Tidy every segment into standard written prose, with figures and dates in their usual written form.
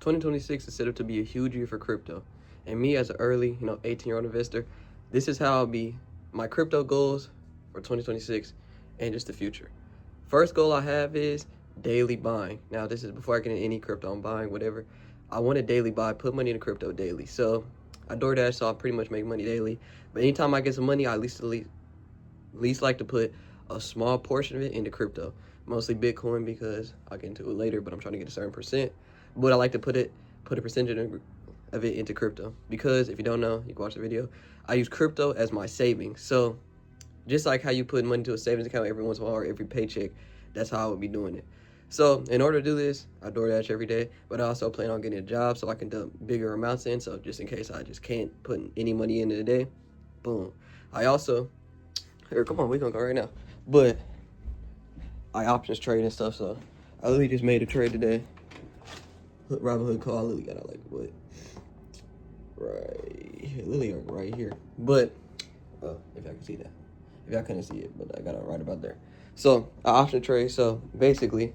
2026 is set up to be a huge year for crypto. And me as an early, 18-year-old investor, this is how I'll be my crypto goals for 2026 and just the future. First goal I have is daily buying. Now, this is before I get into any crypto I'm buying, whatever. I want to daily buy, put money into crypto daily. So I DoorDash, so I pretty much make money daily. But anytime I get some money, I at least like to put a small portion of it into crypto. Mostly Bitcoin, because I'll get into it later, but I'm trying to get a certain percent. But I like to put a percentage of it into crypto, because if you don't know, you can watch the video. I use crypto as my savings. So just like how you put money into a savings account every once in a while or every paycheck, that's how I would be doing it. So in order to do this, I DoorDash every day, but I also plan on getting a job so I can dump bigger amounts in. So just in case I just can't put any money into the day, boom. I also, here, come on, we're gonna go right now. But I options trade and stuff, so I literally just made a trade today. Robinhood call, I literally got it like what? Right here, literally right here. But if y'all can see that. If y'all couldn't see it, but I got it right about there. So I option trade. So basically,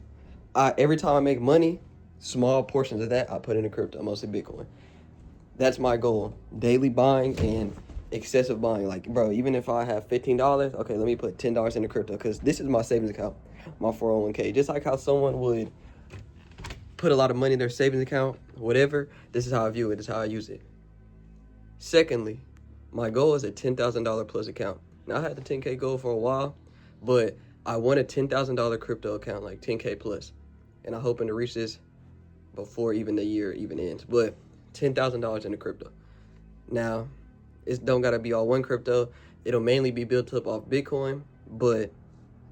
every time I make money, small portions of that I put into crypto, mostly Bitcoin. That's my goal. Daily buying and excessive buying. Like, bro, even if I have $15, okay, let me put $10 into crypto, because this is my savings account, my 401k. Just like how someone would put a lot of money in their savings account, whatever, this is how I view it. This is how I use it. Secondly, my goal is a $10,000 plus account. Now, I had the 10K goal for a while, but I want a $10,000 crypto account, like 10K plus. And I'm hoping to reach this before even the year even ends. But $10,000 into crypto. Now, it don't gotta be all one crypto. It'll mainly be built up off Bitcoin, but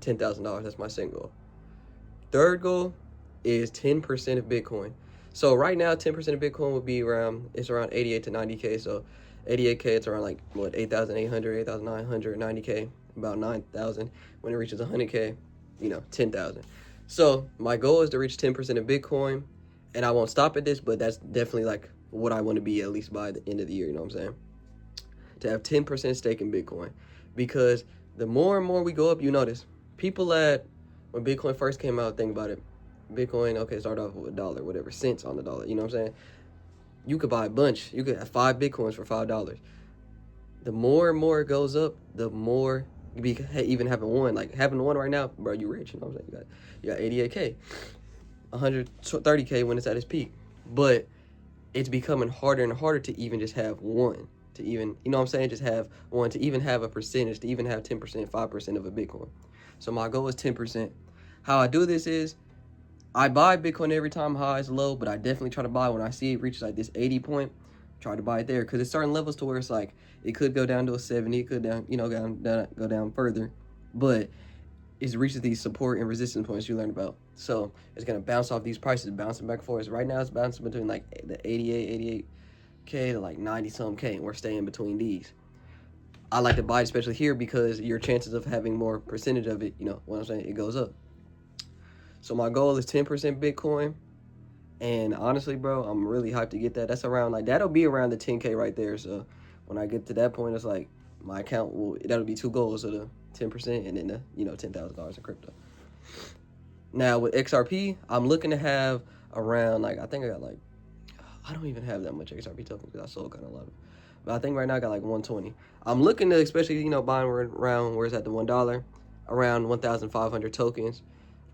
$10,000, that's my second goal. Third goal is 10% of Bitcoin. So right now, 10% of Bitcoin would be around 88 to 90K. So 88K, it's around like, what, 8,800, 8,900, 90K, about 9,000. When it reaches 100K, 10,000. So my goal is to reach 10% of Bitcoin, and I won't stop at this, but that's definitely like what I want to be at least by the end of the year, you know what I'm saying? To have 10% stake in Bitcoin. Because the more and more we go up, you notice, when Bitcoin first came out, think about it. Bitcoin, okay, started off with $1, whatever, cents on the dollar, you know what I'm saying? You could buy a bunch. You could have 5 Bitcoins for $5. The more and more it goes up, the more you be even having one. Like having one right now, bro, you rich, you know what I'm saying? You got 88K, 130K when it's at its peak. But it's becoming harder and harder to even just have one. To even, you know what I'm saying, just have one, to even have a percentage, to even have 10%, 5% of a Bitcoin. So my goal is 10%. How I do this is, I buy Bitcoin every time high is low, but I definitely try to buy when I see it reaches like this 80 point, try to buy it there, because it's certain levels to where it's like, it could go down to a 70, it could go down further, but it reaches these support and resistance points you learn about. So it's going to bounce off these prices, bouncing back and forth. Right now it's bouncing between like the 88K to like 90 something K, and we're staying between these. I like to buy, especially here, because your chances of having more percentage of it, what I'm saying, it goes up. So my goal is 10% Bitcoin. And honestly, bro, I'm really hyped to get that. That's around, like, that'll be around the 10K right there. So when I get to that point, it's like my account that'll be 2 goals. So the 10% and then the, $10,000 in crypto. Now with XRP, I'm looking to have around, like, I think I got like, I don't even have that much XRP tokens because I sold kind of a lot of it. But I think right now I got like 120. I'm looking to, especially, buying around where it's at the $1, around 1,500 tokens.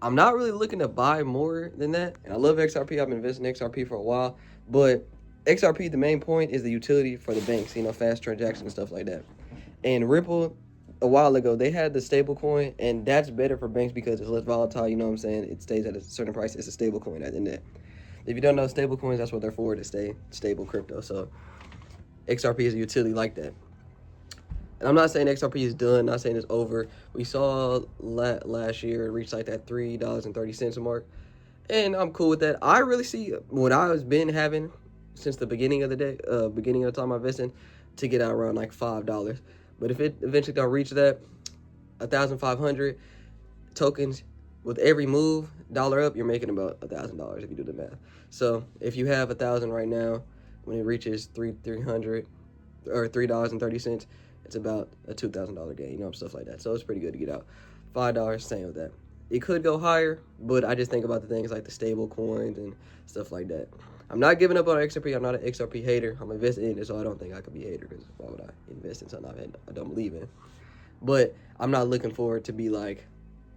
I'm not really looking to buy more than that. And I love XRP. I've been investing in XRP for a while. But XRP, the main point is the utility for the banks, fast transactions and stuff like that. And Ripple, a while ago, they had the stable coin, and that's better for banks because it's less volatile, you know what I'm saying? It stays at a certain price. It's a stable coin at the end of it. If you don't know stable coins, that's what they're for, to stay stable crypto. So XRP is a utility like that. And I'm not saying XRP is done, not saying it's over. We saw last year it reached like that $3.30 mark. And I'm cool with that. I really see what I've been having since the beginning of the day, beginning of the time I'm investing, to get out around like $5. But if it eventually don't reach that, 1,500 tokens, with every move, dollar up, you're making about $1,000 if you do the math. So if you have 1,000 right now, when it reaches 300 or $3.30, it's about a $2,000 gain, stuff like that. So it's pretty good to get out. $5, same with that. It could go higher, but I just think about the things like the stable coins and stuff like that. I'm not giving up on XRP. I'm not an XRP hater. I'm invested in it, so I don't think I could be a hater, because why would I invest in something I don't believe in? But I'm not looking for it to be like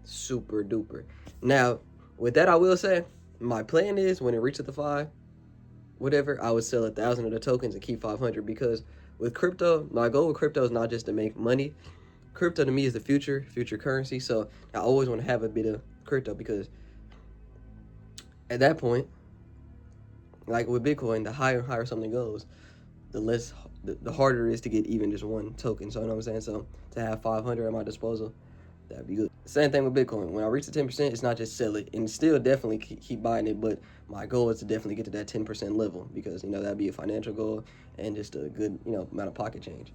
super duper. Now, with that, I will say my plan is when it reaches the 5, whatever, I would sell 1,000 of the tokens and keep 500, because with crypto, my goal with crypto is not just to make money. Crypto to me is the future currency. So I always want to have a bit of crypto, because at that point, like with Bitcoin, the higher and higher something goes, the harder it is to get even just one token. So you know what I'm saying? So to have 500 at my disposal, that'd be good. Same thing with Bitcoin. When I reach the 10%, it's not just sell it, and still definitely keep buying it. But my goal is to definitely get to that 10% level, because that'd be a financial goal and just a good amount of pocket change.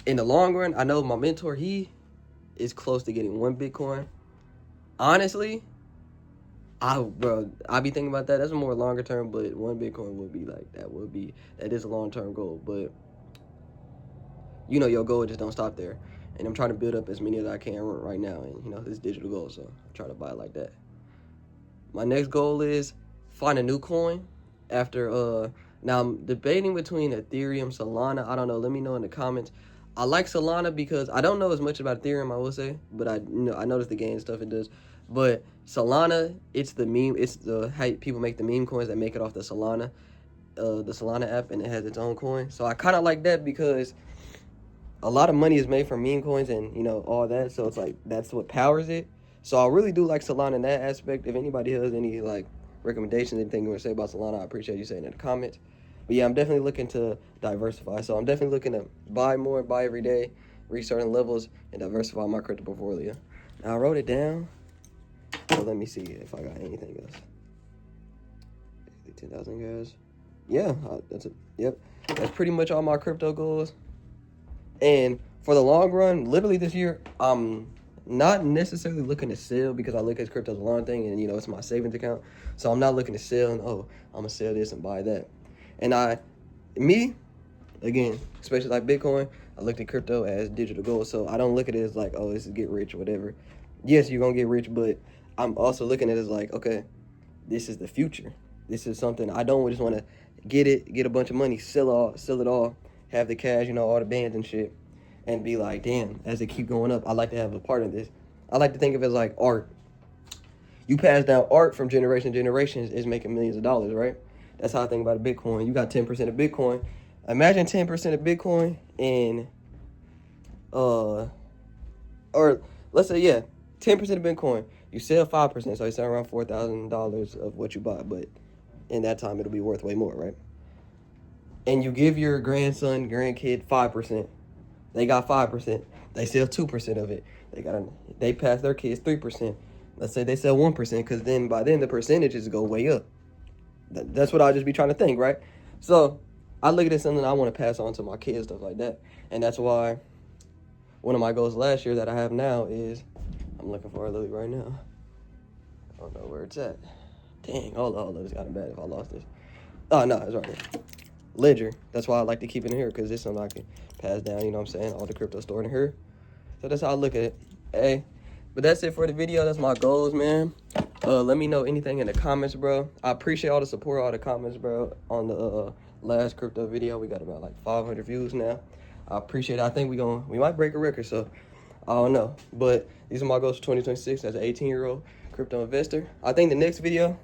In the long run, I know my mentor, he is close to getting 1 Bitcoin. Honestly, I be thinking about that. That's a more longer term, but 1 Bitcoin would be like that is a long term goal. But your goal just don't stop there. And I'm trying to build up as many as I can right now, and this digital goal, so I try to buy it like that. My next goal is find a new coin. After now I'm debating between Ethereum, Solana. I don't know. Let me know in the comments. I like Solana because I don't know as much about Ethereum, I will say, but I noticed the gain stuff it does. But Solana, it's the meme. It's the how people make the meme coins that make it off the Solana app, and it has its own coin. So I kind of like that because a lot of money is made from meme coins and all that. So it's like that's what powers it. So I really do like Solana in that aspect. If anybody has any like recommendations, anything you want to say about Solana, I appreciate you saying in the comments. But yeah, I'm definitely looking to diversify. So I'm definitely looking to buy more, buy every day, reach certain levels, and diversify my crypto portfolio. Now I wrote it down. So let me see if I got anything else. 10,000 guys. Yeah, that's it. Yep, that's pretty much all my crypto goals. And for the long run, literally this year, I'm not necessarily looking to sell, because I look at crypto as a long thing, and it's my savings account. So I'm not looking to sell and I'm gonna sell this and buy that. And again, especially like Bitcoin, I looked at crypto as digital gold. So I don't look at it as like, this is get rich or whatever. Yes, you're gonna get rich, but I'm also looking at it as like, okay, this is the future. This is something I don't just want to get a bunch of money, sell it all, have the cash, all the bands and shit, and be like, damn, as it keep going up, I like to have a part of this. I like to think of it as like art. You pass down art from generation to generation, is making millions of dollars, right? That's how I think about Bitcoin. You got 10% of Bitcoin. Imagine 10% of Bitcoin in, or let's say, 10% of Bitcoin. You sell 5%, so you sell around $4,000 of what you buy, but in that time, it'll be worth way more, right? And you give your grandson, grandkid 5%. They got 5%. They sell 2% of it. They pass their kids 3%. Let's say they sell 1%, because by then the percentages go way up. That's what I'll just be trying to think, right? So I look at it as something I want to pass on to my kids, stuff like that. And that's why one of my goals last year that I have now is, I'm looking for it literally right now. I don't know where it's at. Dang, hold on, it's kind of bad if I lost this. Oh, no, it's right here. Ledger. That's why I like to keep it in here, because it's something I can pass down, you know what I'm saying? All the crypto stored in here. So that's how I look at it. Hey, but that's it for the video. That's my goals, man. Let me know anything in the comments, bro. I appreciate all the support, all the comments, bro, on the last crypto video. We got about like 500 views now. I appreciate it. I think we might break a record, so I don't know. But these are my goals for 2026 as an 18-year-old crypto investor. I think the next video,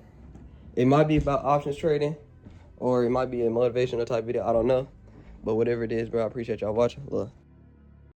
it might be about options trading, or it might be a motivational type video. I don't know. But whatever it is, bro, I appreciate y'all watching. Love.